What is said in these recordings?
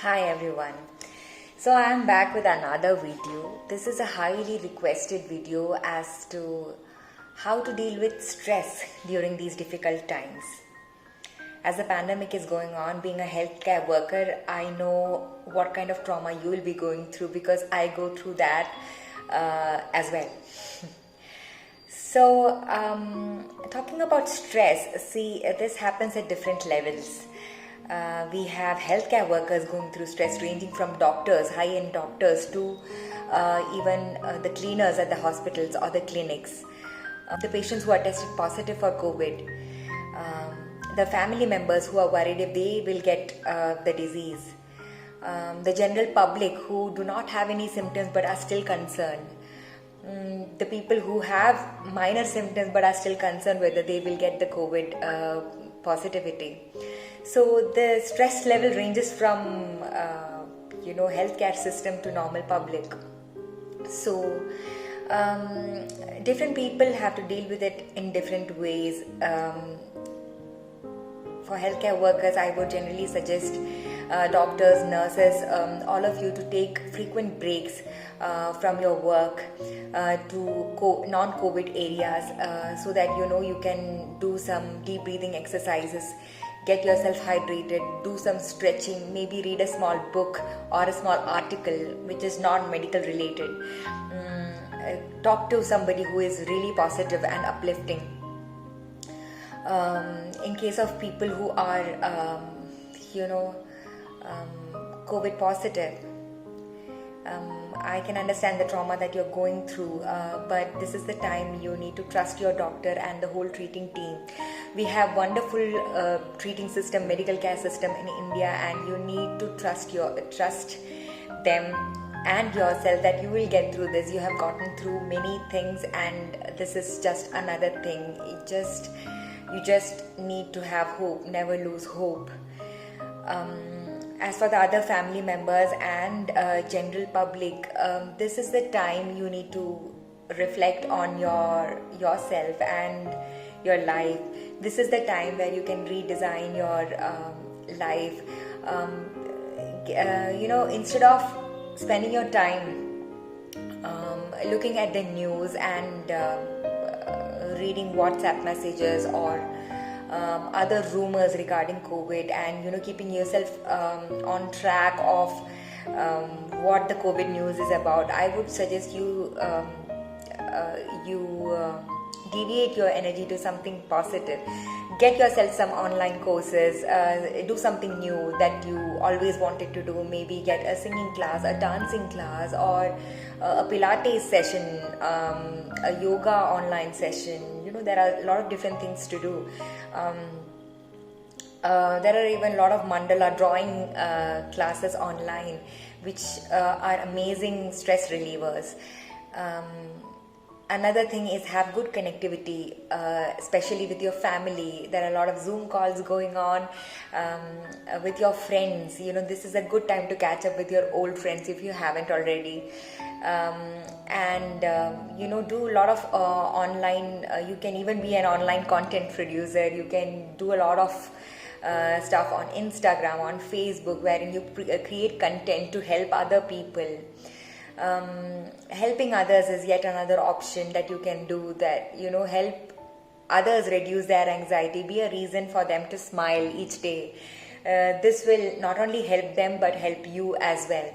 Hi everyone. So I am back with another video. This is a highly requested video as to how to deal with stress during these difficult times. As the pandemic is going on, being a healthcare worker, I know what kind of trauma you will be going through because I go through that as well. So, talking about stress, see, this happens at different levels. We have healthcare workers going through stress, ranging from doctors, high-end doctors, to even the cleaners at the hospitals or the clinics. The patients who are tested positive for COVID, the family members who are worried if they will get the disease, the general public who do not have any symptoms but are still concerned. The people who have minor symptoms but are still concerned whether they will get the COVID positivity. So the stress level ranges from healthcare system to normal public. So different people have to deal with it in different ways. For healthcare workers, I would generally suggest doctors, nurses, all of you to take frequent breaks from your work to non-COVID areas so that you can do some deep breathing exercises, get yourself hydrated, do some stretching, maybe read a small book or a small article which is not medical related. Talk to somebody who is really positive and uplifting. In case of people who are COVID positive, I can understand the trauma that you're going through, but this is the time you need to trust your doctor and the whole treating team. We have wonderful treating system, medical care system in India, and you need to trust them and yourself that you will get through this. You have gotten through many things, and this is just another thing. You just need to have hope, never lose hope. As for the other family members and general public, this is the time you need to reflect on yourself and your life. This is the time where you can redesign your life. Instead of spending your time looking at the news and reading WhatsApp messages or other rumors regarding COVID, and keeping yourself on track of what the COVID news is about, I would suggest you deviate your energy to something positive. Get yourself some online courses, do something new that you always wanted to do. Maybe get a singing class, a dancing class, or a Pilates session, a yoga online session. There are a lot of different things to do. There are even a lot of mandala drawing classes online, which are amazing stress relievers. Another thing is have good connectivity, especially with your family. There are a lot of Zoom calls going on with your friends. This is a good time to catch up with your old friends if you haven't already. Do a lot of online. You can even be an online content producer. You can do a lot of stuff on Instagram, on Facebook, wherein you create content to help other people. Helping others is yet another option that you can do, that help others reduce their anxiety, be a reason for them to smile each day. This will not only help them but help you as well.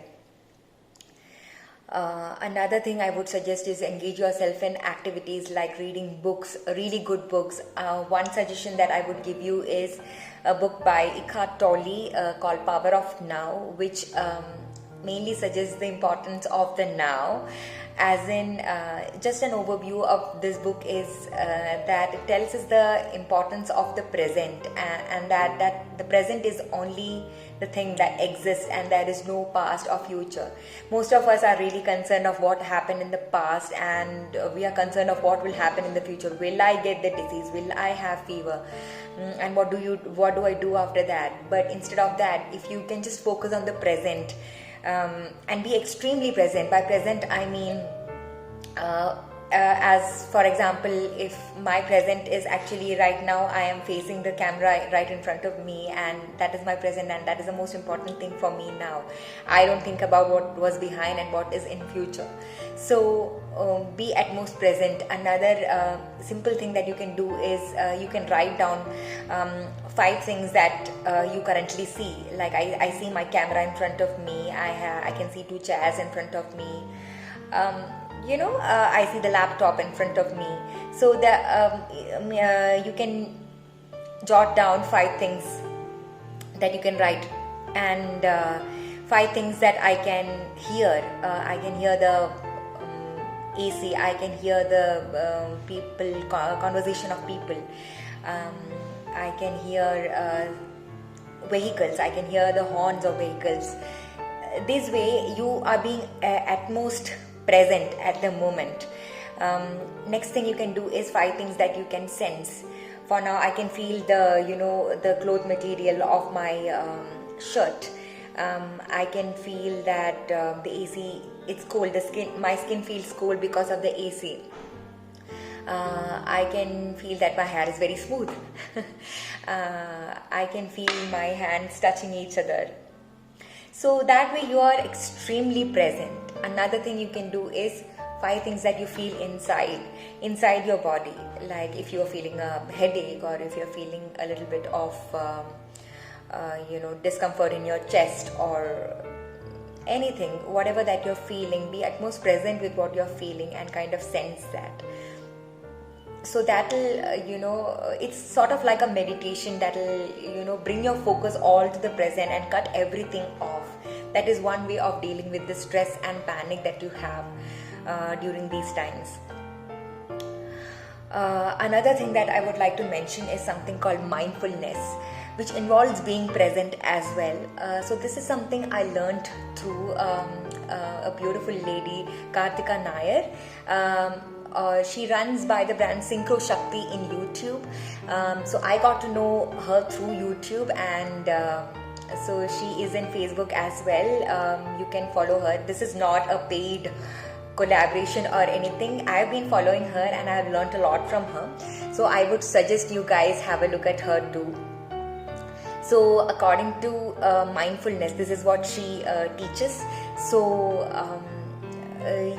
Another thing I would suggest is engage yourself in activities like reading books, really good books. One suggestion that I would give you is a book by Eckhart Tolle called Power of Now, which mainly suggests the importance of the now. As in, just an overview of this book is that it tells us the importance of the present, and that the present is only the thing that exists, and there is no past or future. Most of us are really concerned of what happened in the past, and we are concerned of what will happen in the future. Will I get the disease? Will I have fever? And what do I do after that? But instead of that, if you can just focus on the present, and be extremely present. By present, I mean as for example, if my present is actually right now, I am facing the camera right in front of me, and that is my present, and that is the most important thing for me now. I don't think about what was behind and what is in future. So be at most present. Another simple thing that you can do is you can write down 5 things that you currently see. Like I see my camera in front of me, I can see 2 chairs in front of me, I see the laptop in front of me. So you can jot down 5 things that you can write, and 5 things that I can hear. I can hear the AC, I can hear the conversation of people. I can hear vehicles, I can hear the horns of vehicles. This way you are being at most present at the moment. Next thing you can do is 5 things that you can sense. For now, I can feel the cloth material of my shirt. I can feel that the AC, it's cold. My skin feels cold because of the AC. I can feel that my hair is very smooth. I can feel my hands touching each other. So that way you are extremely present. Another thing you can do is 5 things that you feel inside your body. Like if you are feeling a headache, or if you're feeling a little bit of discomfort in your chest, or anything, whatever that you're feeling, be at most present with what you're feeling and kind of sense that. So that'll it's sort of like a meditation that'll bring your focus all to the present and cut everything off. That is one way of dealing with the stress and panic that you have during these times. Another thing that I would like to mention is something called mindfulness, which involves being present as well. So this is something I learned through a beautiful lady, Kartika Nair. She runs by the brand Synchro Shakti in YouTube. So I got to know her through YouTube, and so she is in Facebook as well. You can follow her. This is not a paid collaboration or anything. I've been following her and I've learned a lot from her. So I would suggest you guys have a look at her too. So according to mindfulness, this is what she teaches. So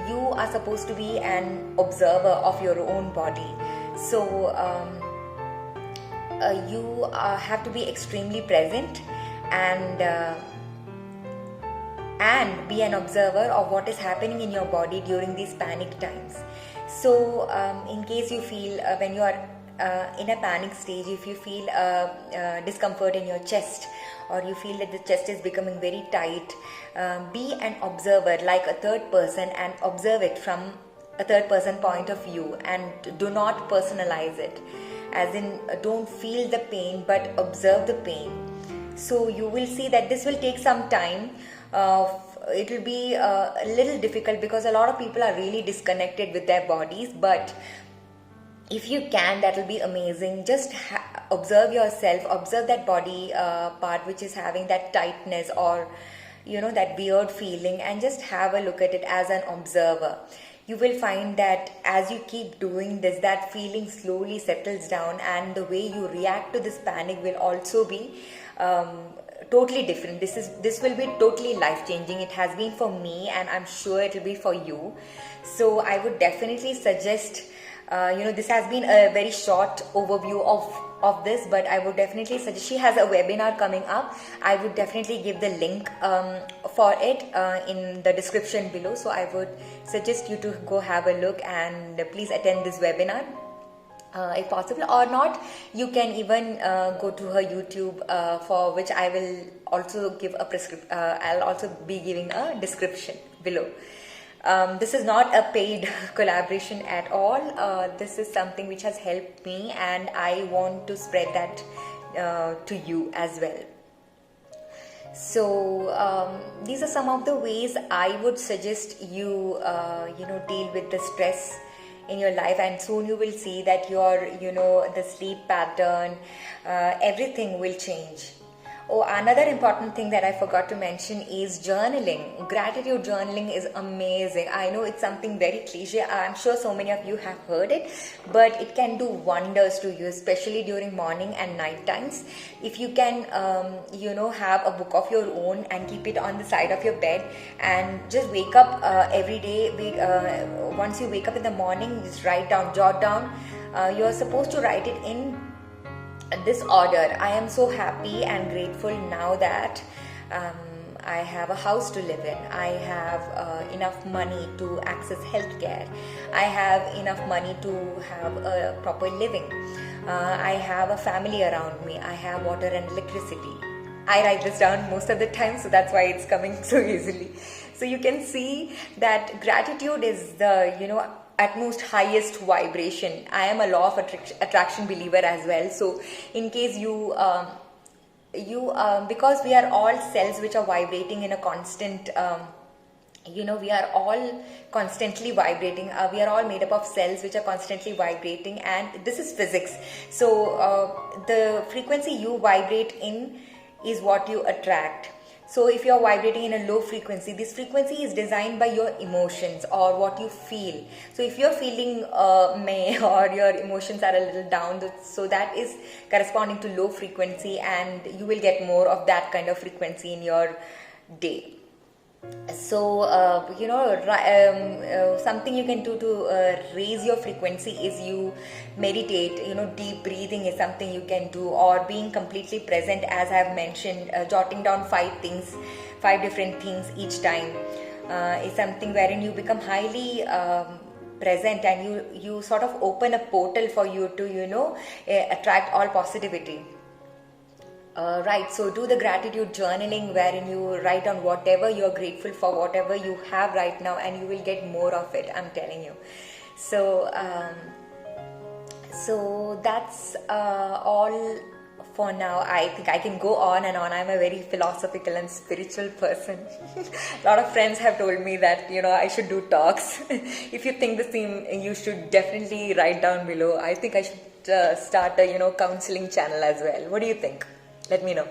you are supposed to be an observer of your own body. So you have to be extremely present and be an observer of what is happening in your body during these panic times. So in case you feel when you are in a panic stage, if you feel discomfort in your chest, or you feel that the chest is becoming very tight, be an observer like a third person and observe it from a third person point of view, and do not personalize it. As in, don't feel the pain but observe the pain. So you will see that this will take some time. It will be a little difficult because a lot of people are really disconnected with their bodies, but if you can, that will be amazing. Just observe yourself, observe that body part which is having that tightness or that weird feeling, and just have a look at it as an observer. You will find that as you keep doing this, that feeling slowly settles down, and the way you react to this panic will also be totally different. This will be totally life-changing. It has been for me, and I'm sure it will be for you. So I would definitely suggest, this has been a very short overview of this, but I would definitely suggest, she has a webinar coming up. I would definitely give the link for it in the description below. So I would suggest you to go have a look and please attend this webinar. If possible, or not, you can even go to her YouTube, for which I will also give a I'll also be giving a description below. This is not a paid collaboration at all. This is something which has helped me, and I want to spread that to you as well. So these are some of the ways I would suggest you deal with the stress in your life, and soon you will see that your the sleep pattern, everything will change. Oh, another important thing that I forgot to mention is journaling. Gratitude journaling is amazing. I know it's something very cliche. I'm sure so many of you have heard it, but it can do wonders to you, especially during morning and night times. If you can, have a book of your own and keep it on the side of your bed, and just wake up every day. Once you wake up in the morning, just write down, jot down. You're supposed to write it in this order. I am so happy and grateful now that I have a house to live in. I have enough money to access healthcare. I have enough money to have a proper living. I have a family around me. I have water and electricity. I write this down most of the time, so that's why it's coming so easily. So you can see that gratitude is the, at most highest vibration. I am a law of attraction believer as well. So in case because we are all cells which are vibrating in a constant, we are all constantly vibrating. We are all made up of cells which are constantly vibrating, and this is physics. So the frequency you vibrate in is what you attract. So if you're vibrating in a low frequency, this frequency is designed by your emotions or what you feel. So if you're feeling meh, or your emotions are a little down, so that is corresponding to low frequency, and you will get more of that kind of frequency in your day. So something you can do to raise your frequency is you meditate. Deep breathing is something you can do, or being completely present, as I have mentioned. Jotting down 5 different things each time is something wherein you become highly present, and you sort of open a portal for you to attract all positivity. Right, so do the gratitude journaling wherein you write down whatever you're grateful for, whatever you have right now, and you will get more of it, I'm telling you. So that's all for now. I think I can go on and on. I'm a very philosophical and spiritual person. A lot of friends have told me that I should do talks. If you think the same, you should definitely write down below. I think I should start a counseling channel as well. What do you think? Let me know.